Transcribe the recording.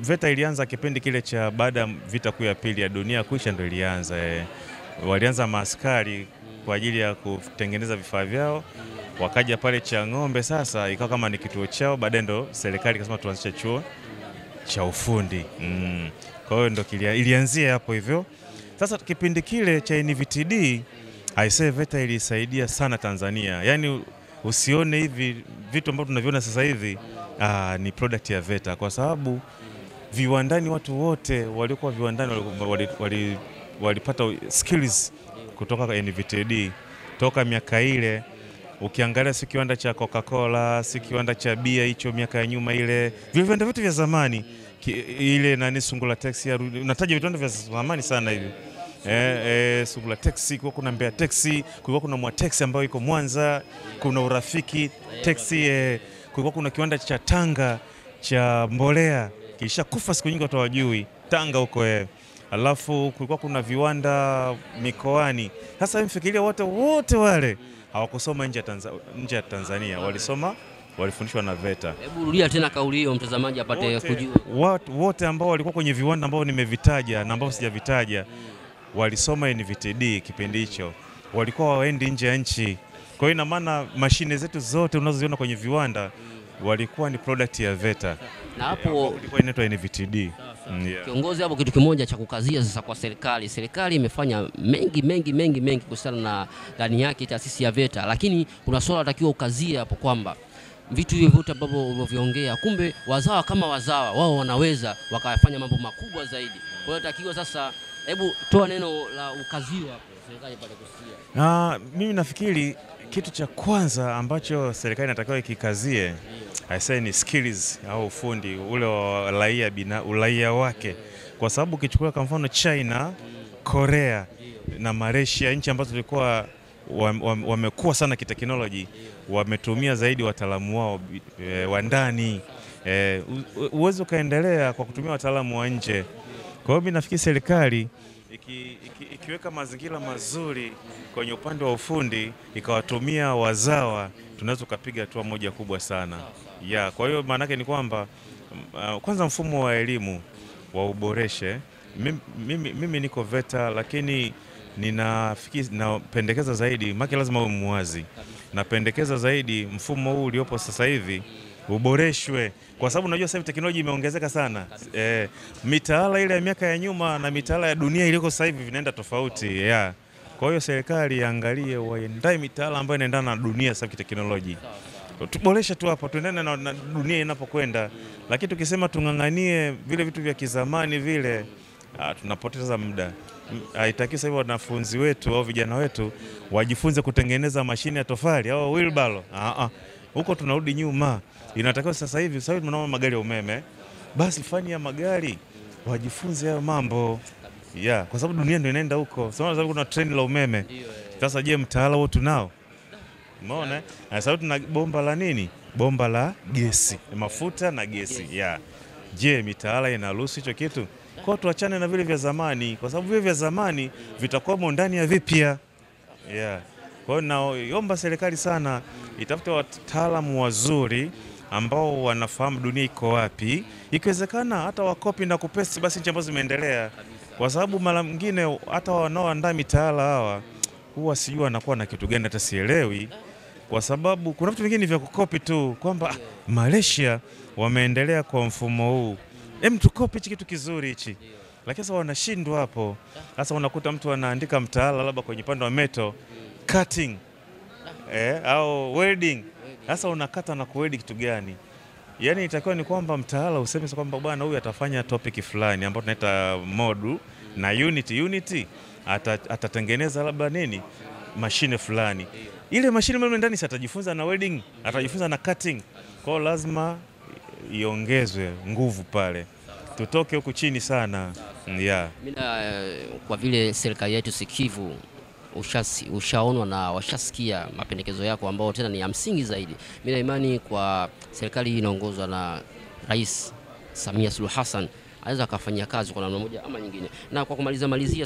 VETA ilianza kipindi kile cha baada ya vita kuu ya pili ya dunia kuisha, ndio ilianza. Walianza maaskari kwa ajili ya kutengeneza vifaa vyao, wakaja pale Chang'ombe, sasa ikawa kama ni kituo chao, baadaye ndo serikali ikasema tuanzishe chuo cha ufundi. Kwa hiyo ndo ilianzia hapo hivyo. Sasa kipindi kile cha NVTD aisee, VETA ilisaidia sana Tanzania. Yaani usione hivi vitu ambavyo tunaviona sasa hivi ni product ya VETA, kwa sababu viwandani watu wote waliokuwa viwandani walipata skills kutoka kwa NVTD toka miaka ile. Ukiangalia si kiwanda cha Coca-Cola, si kiwanda cha bia hicho miaka ya nyuma ile, viwanda vitu vya zamani ile nani Sungula Taxi, unataja viwanda vya zamani sana hivi. Sungula Taxi, kuna Mbeya Taxi, kuna Mwa Taxi ambayo iko Mwanza, kuna Urafiki Taxi, kuna kiwanda cha Tanga cha mbolea kisha kufa siku nyingi watu hawajui Tanga huko. Alafu kulikuwa kuna viwanda mikoani. Sasa mfikiria wote wale hawakusoma nje ya Tanzania, walifundishwa na VETA. Hebu rudia tena kauli hiyo mtazamaji apate kujua. Wote ambao walikuwa kwenye viwanda ambao nimevitaja na ambao sijavitaja walisoma NVTD kipindi hicho, walikuwa waendi nje ya nchi. Kwa hiyo ina maana mashine zetu zote unazoziona kwenye viwanda walikuwa ni product ya VETA. Na hapo ilikuwa inaitwa NVTD. Kiongozi, hapo kitu kimoja cha kukazia sasa kwa serikali imefanya mengi kuhusiana na ndani yake taasisi ya VETA, lakini kuna swala takiwa ukazia hapo kwamba vitu hivyo vyote ambavyo ulivyoongea, kumbe wazawa kama wazawa wao wanaweza wakafanya mambo makubwa zaidi. Kwa hiyo takiwa sasa, hebu toa neno la ukazio hapo serikali pale kusikia. Mimi nafikiri kitu cha kwanza ambacho serikali inatakiwa ikikazie ni skills au ufundi ule wa raia wake, kwa sababu ukichukua kwa mfano China, Korea na Malaysia, nchi ambazo zilikuwa wamekuwa sana kiteknoloji, wametumia zaidi wataalamu wao wa ndani. Uwezo kaendelea kwa kutumia wataalamu wa nje. Kwa hiyo mimi nafikiri serikali ikiweka mazingira mazuri kwenye upande wa ufundi, ikawatumia wazawa, tunaweza kupiga hatua moja kubwa sana. Kwa hiyo maana yake ni kwamba kwanza mfumo wa elimu wa uboreshe. Mimi niko VETA, lakini napendekeza zaidi, maki lazima uwe muwazi. Napendekeza zaidi mfumo huu uliopo sasa hivi uboreshwe, kwa sababu unajua sasa hivi teknolojia imeongezeka sana. Mitaala ile ya miaka ya nyuma na mitaala ya dunia iliyoko sasa hivi vinaenda tofauti. Kwa hiyo serikali iangalie waendae mitaala ambayo inaendana na dunia sasa teknolojia. Tuboreshe tu hapo, tuendane na dunia inapokwenda. Lakini tukisema tunganganie vile vitu vya kizamani vile, tunapoteza muda. Haitaki sasa hivi wanafunzi wetu au vijana wetu wajifunze kutengeneza mashine ya tofali au wheelbarrow. Huko tunarudi nyuma. Inatakiwa sasa hivi tunaona magari ya umeme, basi fani ya magari wajifunze hayo mambo. Kwa sababu dunia ndio inaenda huko. Sasa kuna treni la umeme. Sasa je, mtaala wote tunao? Umeona? Sasa tuna bomba la nini? Bomba la gesi, mafuta na gesi. Je, mitaala inaruhusu hicho kitu? Kwa tuachane na vile vya zamani, kwa sababu vile vya zamani vitakuwa ndani ya vipya. Kwa hiyo naomba serikali sana itafute wataalamu wazuri ambao wanafahamu dunia iko wapi, ikiwezekana hata wakopi na kupesti basi nchi ambazo zimeendelea, kwa sababu mara nyingine hata wanaoandaa mitaala hawa huwa sijui anakuwa na kitu gani, hata sielewi, kwa sababu kuna vitu vingine vya kukopi tu, kwamba Malaysia wameendelea kwa mfumo huu, tukopi hichi kitu kizuri hichi. Lakini sasa wanashindwa hapo. Sasa unakuta mtu anaandika mtaala labda kwenye upande wa metal cutting au welding. Sasa unakata na kuweld kitu gani? Yaani itakuwa ni kwamba mtaala useme kwamba bwana huyu atafanya topic fulani ambayo tunaita module na unity atatengeneza labda nini mashine fulani. Ile mashine mle ndani atajifunza na welding, atajifunza na cutting. Kwa hiyo lazima iongezwe nguvu pale. Tutoke huku chini sana. Kwa vile serikali yetu sikivu, ushaonwa na washasikia mapendekezo yako ambao tena ni ya msingi zaidi. Mimi na imani kwa serikali hii inaongozwa na Rais Samia Suluhu Hassan, anaweza akafanyia kazi kwa namna moja ama nyingine. Na kwa kumalizia